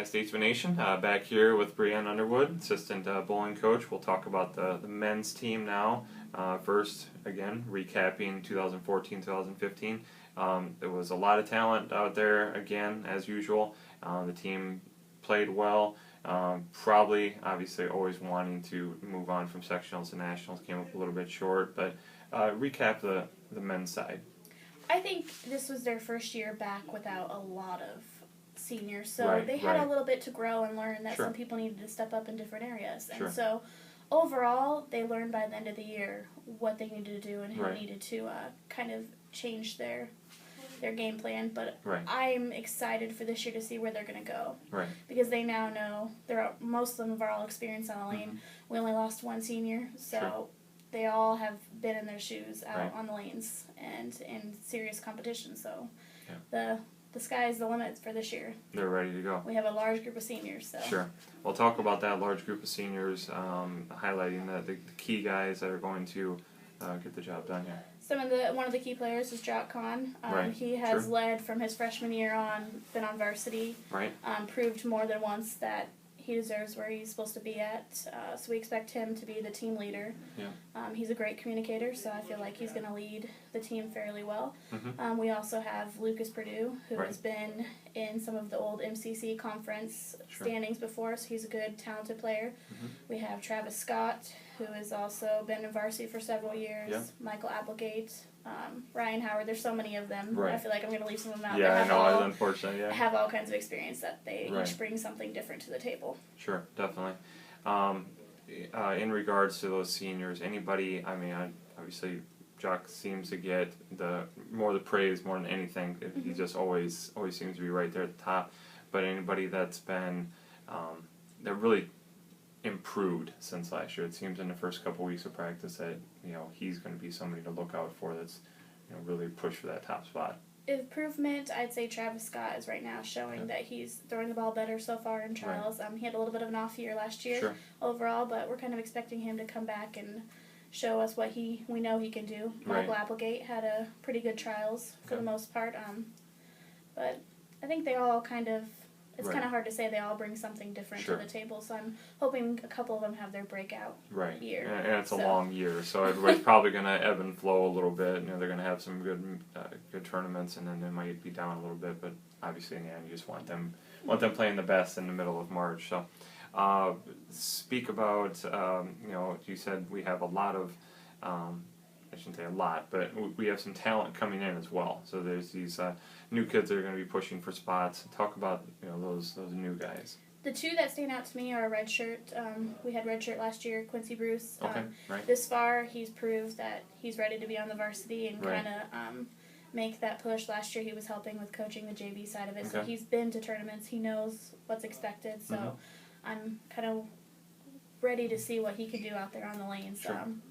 Statesman Nation. Back here with Breanne Underwood, assistant bowling coach. We'll talk about the men's team now. First, again, recapping 2014-2015. There was a lot of talent out there, again, as usual. The team played well. Probably, obviously, always wanting to move on from sectionals to nationals. Came up a little bit short, but recap the men's side. I think this was their first year back without a lot of seniors, so they had a little bit to grow and learn that some people needed to step up in different areas. And so overall, they learned by the end of the year what they needed to do and who needed to kind of change their game plan. But I'm excited for this year to see where they're going to go. Because they now know most of them are all experienced on the lane. We only lost one senior, so they all have been in their shoes out on the lanes and in serious competition. So the sky is the limit for this year. They're ready to go. We have a large group of seniors. So. We'll talk about that large group of seniors, highlighting the key guys that are going to get the job done here. One of the key players is Jock Kahn. He has led from his freshman year on, been on varsity, proved more than once that he deserves where he's supposed to be at, so we expect him to be the team leader. He's a great communicator, so I feel like he's going to lead the team fairly well. We also have Lucas Perdue, who has been in some of the old MCC conference standings before, so he's a good, talented player. We have Travis Scott, who has also been in varsity for several years, Michael Applegate, Ryan Howard. There's so many of them. I feel like I'm going to leave some of them out. Yeah, I know, unfortunately. Have all kinds of experience that they each bring something different to the table. Sure, definitely. In regards to those seniors, anybody, I mean, obviously Jock seems to get the praise more than anything. He just always seems to be right there at the top. But anybody that's been, that really improved since last year. It seems in the first couple weeks of practice that he's going to be somebody to look out for. That's really push for that top spot. Improvement, I'd say Travis Scott is right now showing that he's throwing the ball better so far in trials. He had a little bit of an off year last year overall, but we're kind of expecting him to come back and show us what we know he can do. Michael Applegate had a pretty good trials for the most part, but I think they all kind of. It's kind of hard to say. They all bring something different to the table, so I'm hoping a couple of them have their breakout year. And it's a long year, so everybody's probably going to ebb and flow a little bit. They're going to have some good tournaments, and then they might be down a little bit. But obviously, in the end, you just want them playing the best in the middle of March. So, speak about you said we have a lot of. I shouldn't say a lot, but we have some talent coming in as well. So there's these new kids that are going to be pushing for spots. Talk about those new guys. The two that stand out to me are redshirt. We had redshirt last year, Quincy Bruce. This far, he's proved that he's ready to be on the varsity and kind of make that push. Last year, he was helping with coaching the JV side of it, so he's been to tournaments. He knows what's expected. So I'm kind of ready to see what he can do out there on the lanes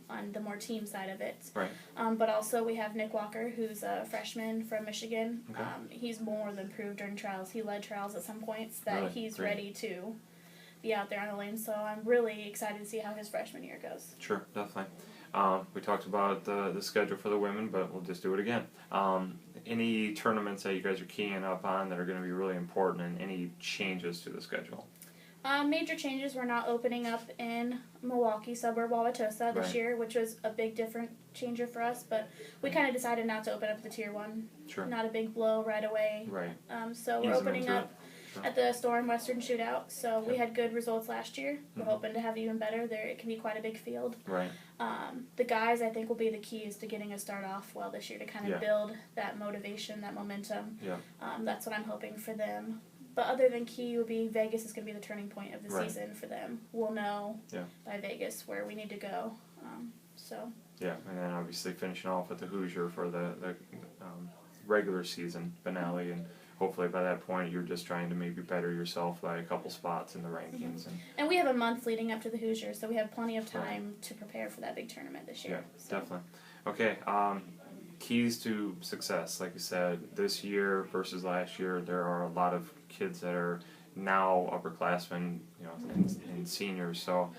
on the more team side of it. But also we have Nick Walker, who's a freshman from Michigan. He's more than proved during trials. He led trials at some points that he's ready to be out there on the lane. So I'm really excited to see how his freshman year goes. Sure, definitely. We talked about the schedule for the women, but we'll just do it again. Any tournaments that you guys are keying up on that are going to be really important, and any changes to the schedule? Major changes. We're not opening up in Milwaukee, suburb Wauwatosa this year, which was a big different changer for us, but we kind of decided not to open up the Tier 1. Not a big blow right away. So we're opening up at the Storm Western Shootout. So we had good results last year. We're hoping to have even better. It can be quite a big field. The guys, I think, will be the keys to getting us start off well this year to kind of build that motivation, that momentum. That's what I'm hoping for them. But other than key would be Vegas is going to be the turning point of the season for them. We'll know by Vegas where we need to go. And then obviously finishing off with the Hoosier for the regular season finale, and hopefully by that point you're just trying to maybe better yourself by a couple spots in the rankings. And we have a month leading up to the Hoosier, so we have plenty of time to prepare for that big tournament this year. Definitely. Okay. Keys to success, like you said, this year versus last year, there are a lot of kids that are now upperclassmen, and seniors. So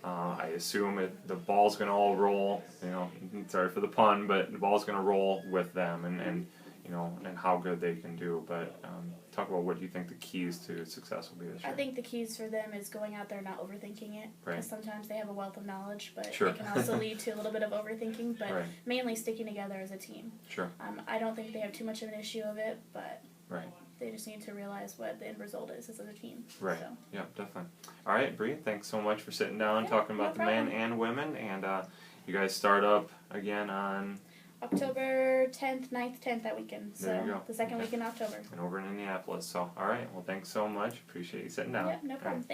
I assume the ball's going to all roll. Sorry for the pun, but the ball's going to roll with them. And and how good they can do. But talk about what you think the keys to success will be this year. I think the keys for them is going out there, not overthinking it. Because sometimes they have a wealth of knowledge, but it can also lead to a little bit of overthinking. But mainly sticking together as a team. Sure. I don't think they have too much of an issue of it, but right. They just need to realize what the end result is as a team. Right. So. Yeah, definitely. All right, Bree, thanks so much for sitting down and talking about the men and women. And you guys start up again on October 10th, 9th, 10th that weekend. So there you go. The second week in October. And over in Indianapolis. So, all right. Well, thanks so much. Appreciate you sitting down. Yep, no problem.